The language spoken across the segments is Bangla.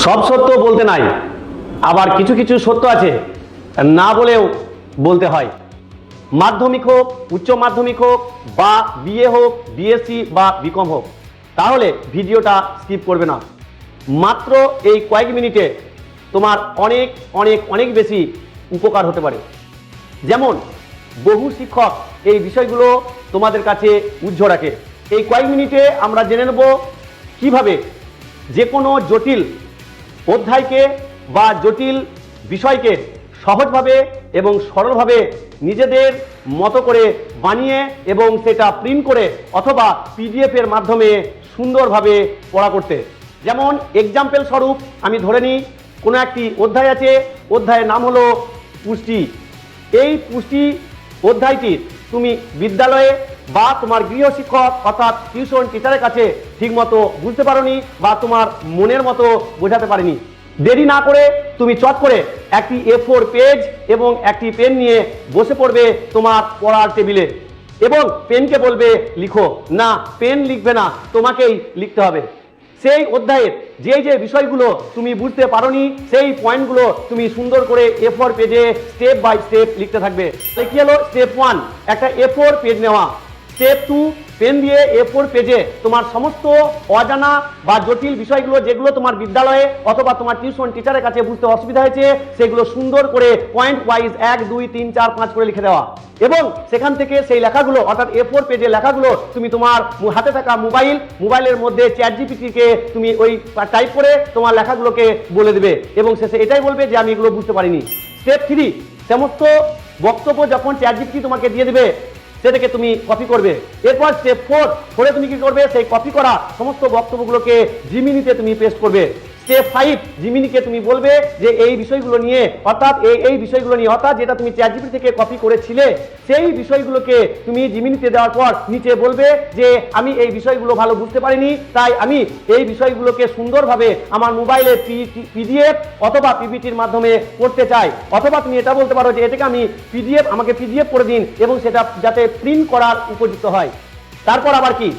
সব সত্য বলতে নাই, আবার কিছু কিছু সত্য আছে না বলেও বলতে হয়। মাধ্যমিক হোক, উচ্চ মাধ্যমিক হোক, বা বিএ হোক, বিএসসি বা বিকম হোক, তাহলে ভিডিওটা স্কিপ করবে না। মাত্র এই কয়েক মিনিটে তোমার অনেক অনেক অনেক বেশি উপকার হতে পারে। যেমন বহু শিক্ষক এই বিষয়গুলো তোমাদের কাছে উজ্জ্বল রাখে। এই কয়েক মিনিটে আমরা জেনে নেব কিভাবে যে কোনো জটিল অধ্যায়কে বা জটিল বিষয়কে সহজভাবে এবং সরলভাবে নিজেদের মতো করে বানিয়ে এবং সেটা প্রিন্ট করে অথবা পিডিএফ এর মাধ্যমে সুন্দরভাবে পড়া করতে। যেমন এক্সাম্পল স্বরূপ আমি ধরে নিই, কোনো একটি অধ্যায় আছে, অধ্যায়ের নাম হলো পুষ্টি। এই পুষ্টি অধ্যায়টি তুমি বিদ্যালয়ে বা তোমার গৃহশিক্ষক অর্থাৎ টিউশন টিচারের কাছে ঠিকমতো বুঝতে পারোনি বা তোমার মনের মতো বোঝাতে পারেনি। দেরি না করে তুমি চট করে একটি A4 পেজ এবং একটি পেন নিয়ে বসে পড়বে তোমার পড়ার টেবিলে এবং পেনকে বলবে লিখো। না, পেন লিখবে না, তোমাকেই লিখতে হবে। সেই অধ্যায়ের যে যে বিষয়গুলো তুমি বুঝতে পারোনি সেই পয়েন্টগুলো তুমি সুন্দর করে A4 পেজে স্টেপ বাই স্টেপ লিখতে থাকবে। কি হলো? স্টেপ 1 একটা A4 পেজ নেওয়া। স্টেপ 2 পেন দিয়ে A4 পেজে তোমার সমস্ত অজানা বা জটিল বিষয়গুলো যেগুলো তোমার বিদ্যালয়ে অথবা তোমার টিউশন টিচারের কাছে বুঝতে অসুবিধা হয়েছে সেগুলো সুন্দর করে পয়েন্ট ওয়াইজ 1 2 3 4 5 করে লিখে দেওয়া এবং সেখান থেকে সেই লেখাগুলো অর্থাৎ A4 পেজে লেখাগুলো তুমি তোমার হাতে থাকা মোবাইলের মধ্যে চ্যাটজিপিটিকে তুমি ওই টাইপ করে তোমার লেখাগুলোকে বলে দেবে এবং শেষে এটাই বলবে যে আমি এগুলো বুঝতে পারিনি। স্টেপ 3 সমস্ত বক্তব্য যখন চ্যাটজিপিটি তোমাকে দিয়ে দেবে সেটাকে তুমি কপি করবে। এরপর স্টেপ 4 তুমি কি করবে? সেই কপি করা সমস্ত বক্তব্যগুলোকে জিমিনিতে তুমি পেস্ট করবে। স্টেপ 5 জিমিনিকে তুমি বলবে যে এই বিষয়গুলো নিয়ে অর্থাৎ এই বিষয়গুলো নিয়ে অর্থাৎ যেটা তুমি চ্যাটজিপিটি থেকে কপি করেছিলে সেই বিষয়গুলোকে তুমি জিমিনিতে দেওয়ার পর নিচে বলবে যে আমি এই বিষয়গুলো ভালো বুঝতে পারিনি, তাই আমি এই বিষয়গুলোকে সুন্দরভাবে আমার মোবাইলে পিডিএফ অথবা পিপিটির মাধ্যমে পড়তে চাই। অথবা তুমি এটা বলতে পারো যে এটাকে আমি আমাকে পিডিএফ করে দিন এবং সেটা যাতে প্রিন্ট করার উপযুক্ত হয়। তারপর আবার কি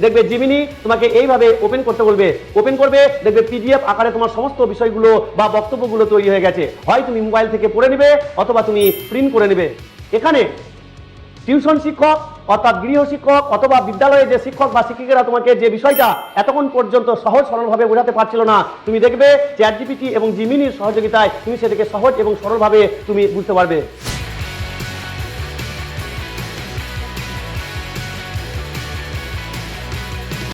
দেখবে জিমিনি তোমাকে এইভাবে ওপেন করতে বলবে, ওপেন করবে, দেখবে পিডিএফ আকারে তোমার সমস্ত বিষয়গুলো বা বক্তব্যগুলো তৈরি হয়ে গেছে। হয় তুমি মোবাইল থেকে পড়ে নেবে অথবা তুমি প্রিন্ট করে নেবে। এখানে টিউশন শিক্ষক অর্থাৎ গৃহশিক্ষক অথবা বিদ্যালয়ে যে শিক্ষক বা শিক্ষিকারা তোমাকে যে বিষয়টা এতক্ষণ পর্যন্ত সহজ সরলভাবে বোঝাতে পারছিল না, তুমি দেখবে চ্যাটজিপিটি এবং জিমিনির সহযোগিতায় তুমি সেটাকে সহজ এবং সরলভাবে তুমি বুঝতে পারবে।